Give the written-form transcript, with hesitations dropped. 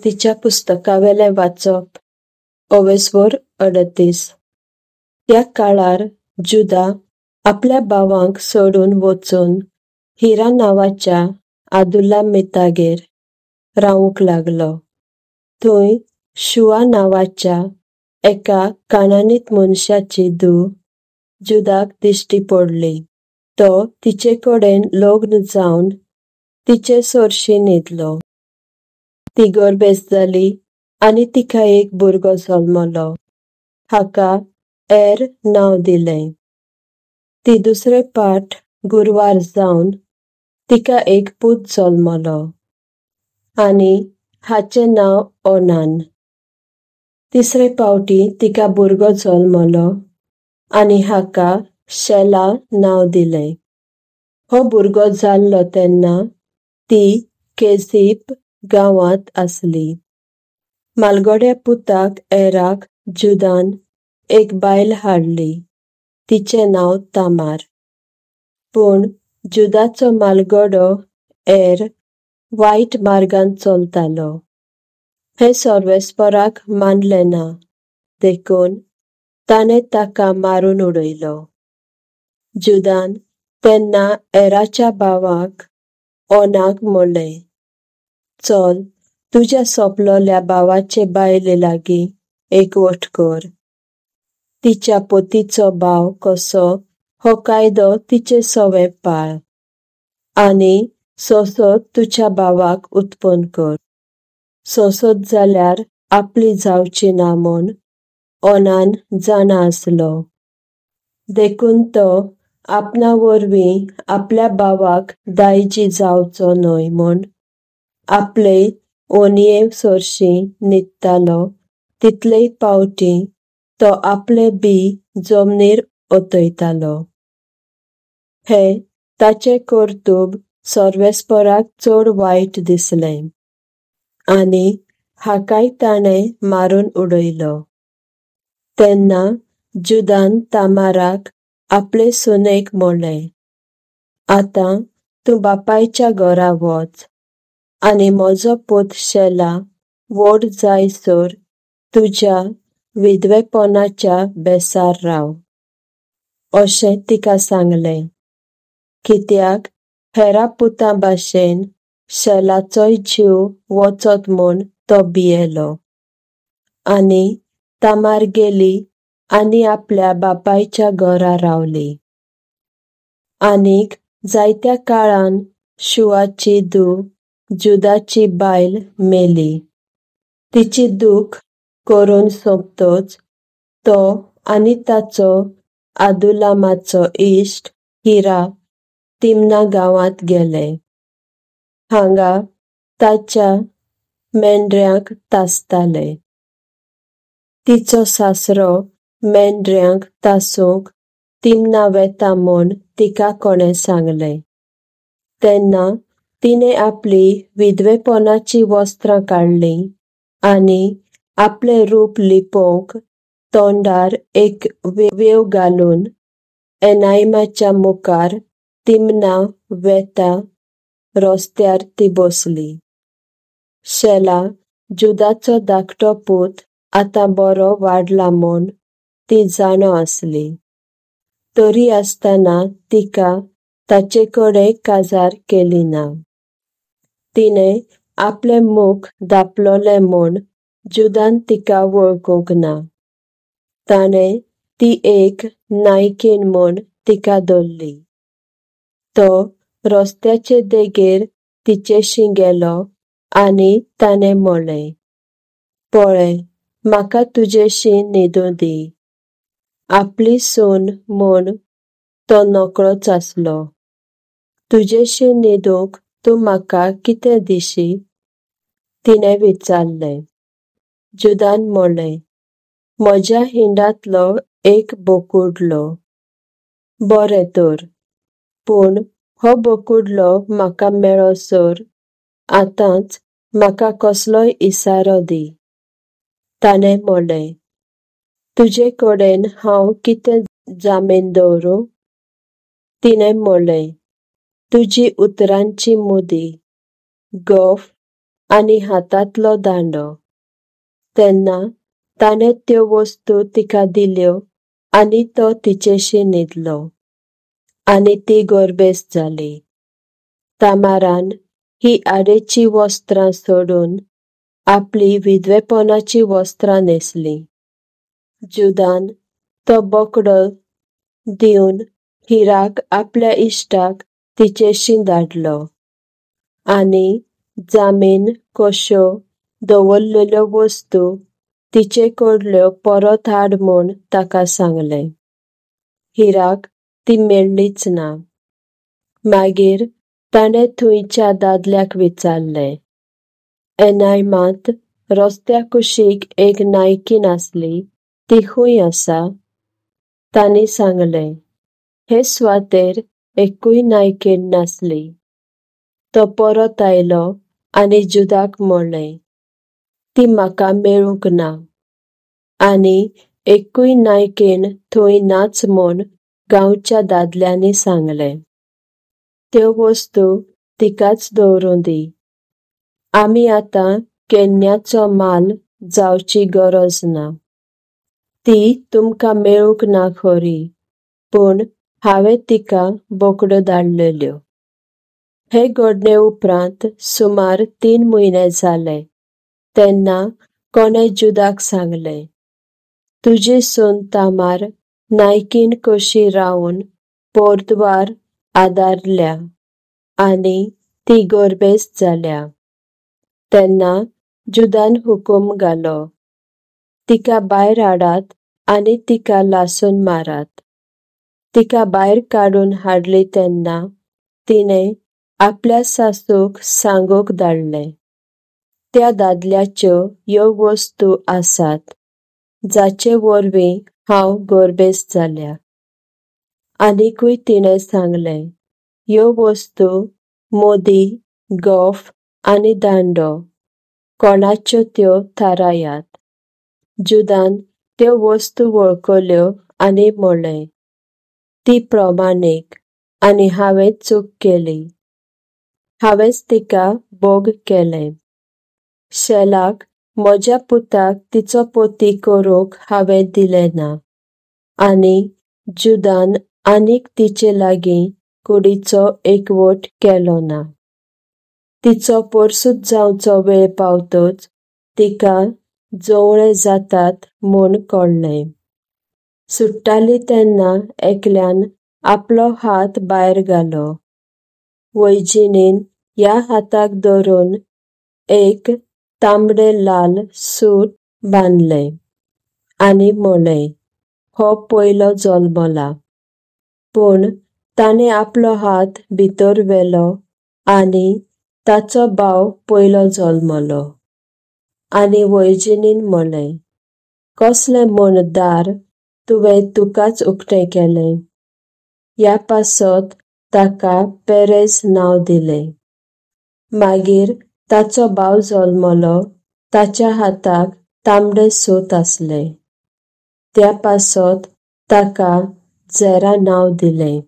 तिच्या पुस्तकावेलें वाचप 38. त्या काळार जुदा आपल्या भावांक सोडून वचून हिरा नांवाच्या अदुल्लामितागेर रावूंक लागलो. थंय शुआ नांवाच्या एका कानानीत मनशाची धूव जुदाक दिश्टी पडली. तो तिचे कडेन लग्न जावन तिचे सोरशी न्हिदलो. ती गर्भेस्त जाली आनी तिका एक भुरगो जल्मलो. हाका नांव दिलें. ती दुसरे पाट गुरवार जावन तिका एक पूत जल्मलो आनी हाचें नांव ओनान. तिसरे पावटी तिका भुरगो जल्मलो आनी हाका शेला नांव दिलें. हो भुरगो जाल्लो तेन्ना ती केजीप गांवांत आसली. मालगड्या पुताक एराक जुदान एक बायल हाडली. तिचें नांव तामार. पूण जुदाचो मालगडो वायट मार्गान चलतालो. हें सर्वेस्पराक मानलें ना, देखून ताणें ताका मारून उडयलो. जुदान तेन्ना एराच्या भावाक ओनाक म्हणलें, चल, तुज्या सोंपलोल्या भावाचे बायले लागीं एकवट कर. तिच्या पतीचो भाव कसो हो कायदो तिचे सवे पाळ, आनी सोसोत तुज्या भावाक उत्पन्न कर. सोसोत जाल्यार आपली जावची ना म्हूण ओनान जाणा आसलो. देखून तो आपणा वरवीं आपल्या भावाक दायजी जावचो न्हय म्हूण आपले ओनये सोरशी न्हिदतालो तितलेय पावटी तो आपले बी जमनीर ओतयतालो. हें ताचें कर्तूब सर्वेस्पराक चड वायट दिसलें आनी हाकाय ताणें मारून उडयलो. तेन्ना जुदान तामाराक आपले सुनेक म्हणलें, आतां तूं बापायच्या घरा वच आनी म्हजो पूत शेला व्हड जायसर तुज्या विधवेपणाच्या बेसार राव. अशें तिका सांगलें, कित्याक हेरा पुतां भाशेन शेलाचोय जीव वचत म्हूण तो भियेलो. आनी तामार गेली आनी आपल्या बापायच्या घरा रावली. आनीक जायत्या काळान शुआची धूव जुदाची बायल मेली. तिची दूख करून सोंपतच तो आनी ताचो अदुल्लामाचो इश्ट हिरा तिमना गांवांत गेले. हांगा ताच्या मेंढऱ्यांक तासताले. तिचो सासरो मेंढऱ्यांक तासूंक तिमना वेता म्हूण तिका कोणें सांगलें. तेन्ना तिणें आपली विधवेपणाची वस्त्रां काडलीं आनी आपलें रूप लिपोवंक तोंडार एक वेव घालून एनाइमाच्या मुखार तिमना वेता रस्त्यार ती बसली. शेला जुदाचो धाकटो पूत आतां बरो वाडला म्हूण ती जाणो आसली. तरी आसतना तिका ताचे कडेन काजार केली ना. तिणें आपलें मूख धांपलोलें म्हूण जुदान तिका वळखूंक ना. ताणें ती एक नायकीण म्हूण तिका धरली. तो रस्त्याचे देगेर तिचेशी गेलो आनी ताणें म्हणलें, पळय, म्हाका तुजेशी न्हिदूं दी. आपली सून म्हूण तो नकळोच आसलो. तुजेशी न्हिदूंक तूं म्हाका कितें दिशी? तिणें विचारलें. जुदान म्हणलें, म्हज्या हिंडांतलो एक बोकुडलो. बरें तर, पूण हो बोकुडलो म्हाका मेळोसर आतांच म्हाका कसलोय इसारो दी. ताणें म्हणलें, तुजे कडेन हांव कितें जामीन दवरूं? तिणें म्हणलें, तुजी उतरांची मुदी, गोफ आनी हातांतलो दांडो. तेन्ना ताणें त्यो वस्तू तिका दिल्यो आनी तो तिचेशी न्हिदलो. आनी ती गोरबेस जाली. तामारान ही आडेची वस्त्रां सोडून आपली विधवेपणाची वस्त्रां न्हेसली. जुदान तो बोकडो दिवन हिराक आपल्या इश्टाक तिचेशी धाडलो. आनी जामीन कश्यो दवरलेल्यो वस्तू तिचे कडल्यो परत हाड म्हूण ताका सांगलें. हिराक ती मेळ्ळीच ना. मागीर ताणें थंयच्या दादल्याक विचारलें. एनायमांत रस्त्या कुशीक एक नायकीन आसली, ती खूंय आसा? तांणी सांगलें, हे सुवातेर एक्कूय नायकीन नासली. तो परत आयलो आनी जुदाक म्हणलें, ती म्हाका मेळूंक ना. आनी एक्कूय नायकीन थंय नाच म्हूण गांवच्या दादल्यांनी सांगलें. त्यो वस्तू तिकाच दवरूं दी. आमी आतां केन्याचो माल जावची गरज ना. ती तुमकां मेळूंक ना खरी, पूण हांवें तिका बोकडो धाडलेल्यो. हे घडणे उपरांत सुमार 3 म्हयने जाले. तेन्ना कोणें जुदाक सांगलें, तुजी सून तामार नायकीन कशी रावन पोरदवार आदारल्या आनी ती गोरबेस जाल्या. तेन्ना जुदान हुकूम घालो, तिका भायर हाडात आनी तिका लासून मारात. तिका भायर काडून हाडली तेन्ना तिणें आपल्या सासूक सांगूंक धाडलें, त्या दादल्याच्यो ह्यो वस्तू आसात, जाचे वरवीं हांव गोरबेस जाल्या. आनीकूय तिणें सांगलें, ह्यो वस्तू मोदी, गोफ आनी दांडो, कोणाच्यो त्यो थारायात. जुदान त्यो वस्तू वळखल्यो आनी म्हणलें, ती प्रमाणीक आनी हांवें चूक केली. हांवेंच तिका बोग केलें. शेलाक म्हज्या पुताक तिचो पोती करूंक हांवें दिलें ना. आनी जुदान आनीक तिचे लागीं कुडीचो एकवट केलो ना. तिचो परसूत जावचो वेळ पावतच तिका जवळे जातात म्हूण कळ्ळें. सुट्टाली तेन्ना एकल्यान आपलो हात भायर घालो. वैजिनीन ह्या हाताक धरून एक तांबडे लाल सूत बांदलें आनी म्हणलें, हो पयलो जल्मला. पूण ताणें आपलो हात भितर व्हेलो आनी ताचो भाव पयलो जल्मलो. आनी वैजिनीन म्हणलें, कसलें म्हूण दार तुवें तुकाच उक्तें केलें. ह्या पासत ताका पेरेज नांव दिलें. मागीर ताचो भाव जल्मलो, ताच्या हाताक तांबडें सूत आसलें. त्या पासत ताका झेरा नांव दिलें.